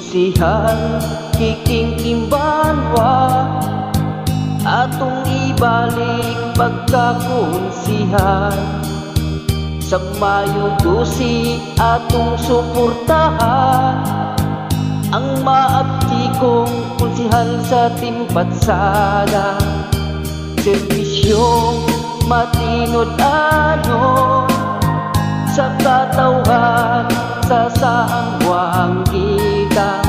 Konsihal Kiking Timbanwa, atong ibalik pagkakonsihal. Sa Mayo 12 atong suportahan ang maabti kong konsihal sa Timpatsada. Serbisyong matinod-ano sa katawhan sa saangwang kita.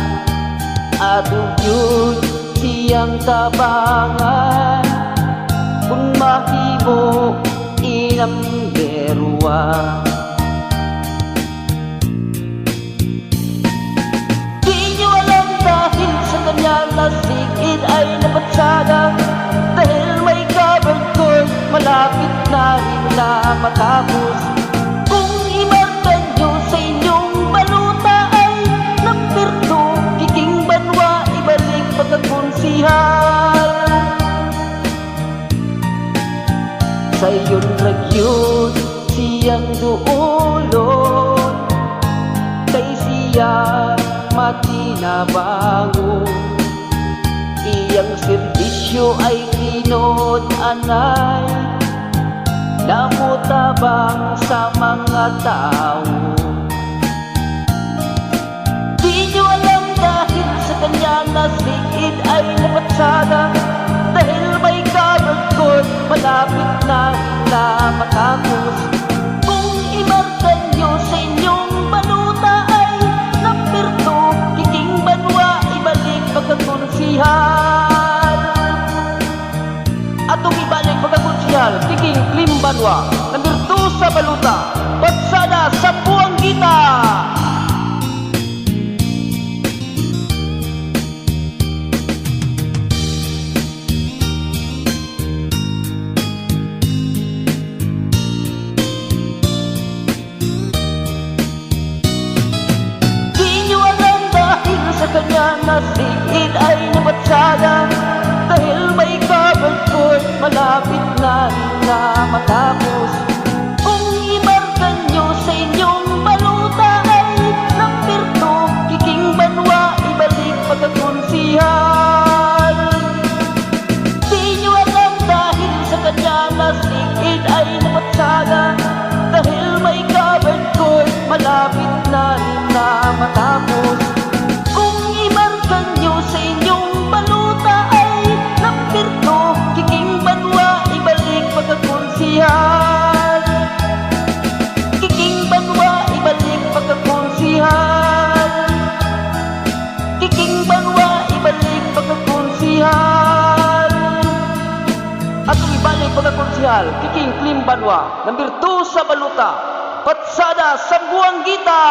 Atong yun siyang tabangan kung mahimo inamberwa. Di nyo alam dahil sa kanya nasigid ay napatsada, dahil may covered court malapit na rin na matapos. Kung imarkan nyo sa inyong baluta ay number 2 Kiking Banwa, ibalik pagkakonsihal. Sa iyon ragyod siyang duulon, kay siya matinabangon. Iyang serbisyo ay tinod-anay, namutabang sa mga tao. Di nyo alam dahil sa kanya nasigid ay napatsada, dahil may covered court malapit na matapos. Kung imarkan nyo sa inyong baluta ay number 2 Kiking Banwa, ibalik pagkakonsihal. Atong ibalik pagkakonsihal Kiking Banwa, number 2 sa baluta, Patsada sa Buanggita. Sa kanya nasigid ay napatsada, dahil may covered court malapit na rin na matapos. Kung imarkan nyo sa inyong baluta ay number 2 Kiking Banwa, ibalik pagkakonsihal. Di nyo alam dahil sa kanya nasigid ay napatsada, dahil may covered court malapit na rin na matapos. Kanyo sa inyong baluta ay number 2 Kiking Banwa, ibalik pagkakonsihal. Kiking Banwa, ibalik pagkakonsihal. Kiking Banwa, ibalik pagkakonsihal. Atong ibalik pagkakonsihal Kiking Banwa, number 2 sa baluta, Patsada sa Buanggita.